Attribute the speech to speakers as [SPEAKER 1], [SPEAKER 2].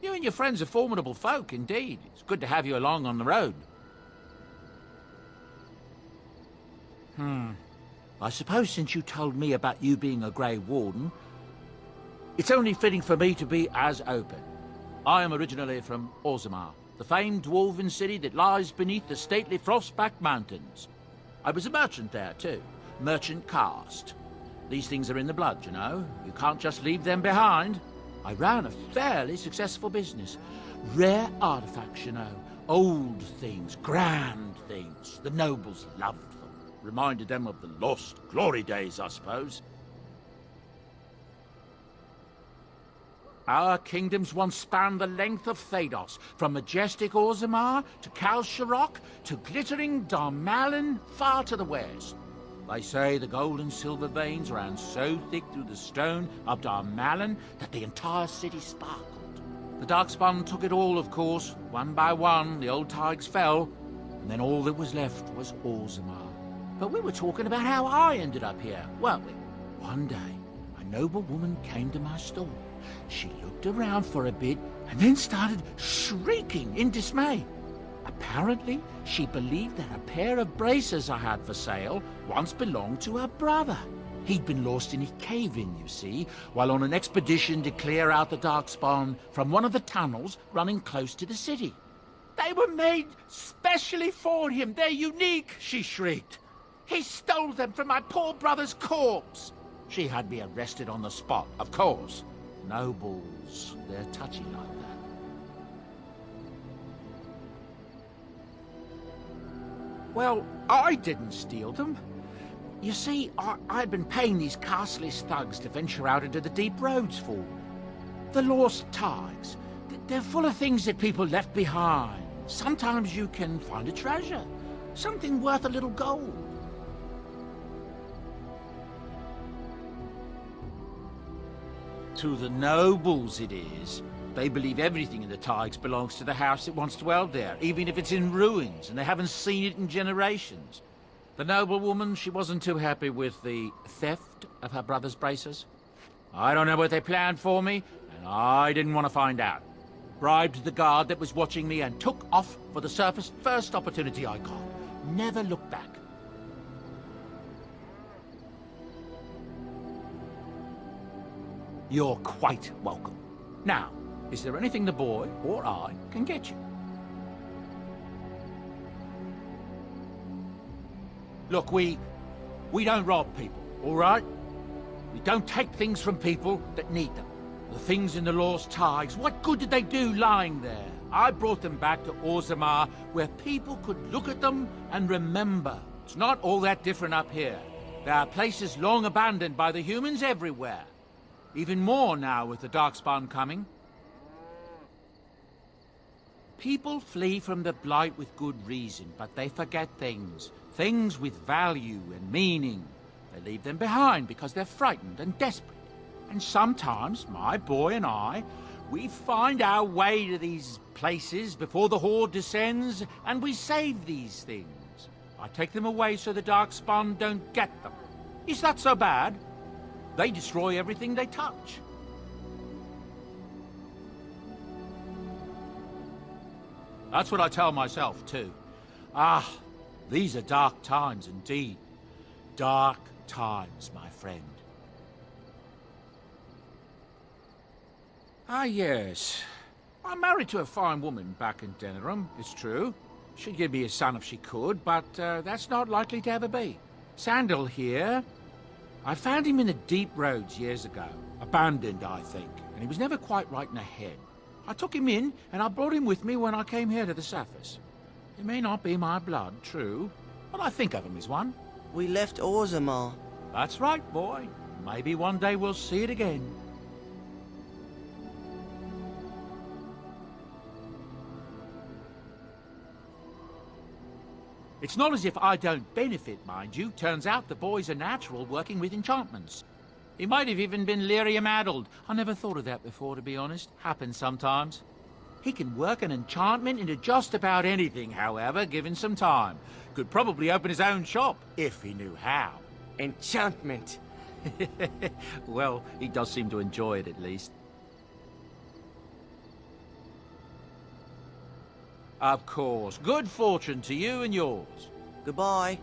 [SPEAKER 1] You and your friends are formidable folk, indeed. It's good to have you along on the road. I suppose since you told me about you being a Grey Warden, it's only fitting for me to be as open. I am originally from Orzammar, the famed dwarven city that lies beneath the stately Frostback Mountains. I was a merchant there, too. Merchant caste. These things are in the blood, you know. You can't just leave them behind. I ran a fairly successful business. Rare artifacts, you know. Old things, grand things. The nobles loved them. Reminded them of the lost glory days, I suppose. Our kingdoms once spanned the length of Thedos, from majestic Orzammar to Calsharok to glittering Darmalin far to the west. They say the gold and silver veins ran so thick through the stone of Darmalin that the entire city sparkled. The Darkspawn took it all, of course. One by one, the old Tigers fell, and then all that was left was Orzammar. But we were talking about how I ended up here, weren't we? One day, a noble woman came to my store. She looked around for a bit and then started shrieking in dismay. Apparently, she believed that a pair of bracers I had for sale once belonged to her brother. He'd been lost in a cave-in, you see, while on an expedition to clear out the Darkspawn from one of the tunnels running close to the city. They were made specially for him. They're unique, she shrieked. He stole them from my poor brother's corpse. She had me arrested on the spot, of course. Nobles, they're touchy like that. Well, I didn't steal them. You see, I'd been paying these castless thugs to venture out into the deep roads for me. The lost tigers. They're full of things that people left behind. Sometimes you can find a treasure. Something worth a little gold. To the nobles it is. They believe everything in the Tigers belongs to the house that once dwelled there, even if it's in ruins and they haven't seen it in generations. The noblewoman, she wasn't too happy with the theft of her brother's bracers. I don't know what they planned for me, and I didn't want to find out. Bribed the guard that was watching me and took off for the surface first opportunity I got. Never looked back. You're quite welcome. Now, is there anything the boy or I can get you? Look, we don't rob people, all right? We don't take things from people that need them. The things in the Lost Tigers, what good did they do lying there? I brought them back to Orzammar, where people could look at them and remember. It's not all that different up here. There are places long abandoned by the humans everywhere. Even more now with the Darkspawn coming. People flee from the Blight with good reason, but they forget things. Things with value and meaning. They leave them behind because they're frightened and desperate. And sometimes, my boy and I, we find our way to these places before the Horde descends, and we save these things. I take them away so the Darkspawn don't get them. Is that so bad? They destroy everything they touch. That's what I tell myself, too. Ah, these are dark times indeed. Dark times, my friend. Ah, yes. I'm married to a fine woman back in Denerim, it's true. She'd give me a son if she could, but that's not likely to ever be. Sandal here. I found him in the deep roads years ago. Abandoned, I think, and he was never quite right in the head. I took him in, and I brought him with me when I came here to the surface. He may not be my blood, true, but I think of him as one.
[SPEAKER 2] We left Orzammar.
[SPEAKER 1] That's right, boy. Maybe one day we'll see it again. It's not as if I don't benefit, mind you. Turns out the boy's a natural working with enchantments. He might have even been lyrium-addled. I never thought of that before, to be honest. Happens sometimes. He can work an enchantment into just about anything, however, given some time. Could probably open his own shop, if he knew how.
[SPEAKER 2] Enchantment.
[SPEAKER 1] Well, he does seem to enjoy it, at least. Of course. Good fortune to you and yours.
[SPEAKER 2] Goodbye.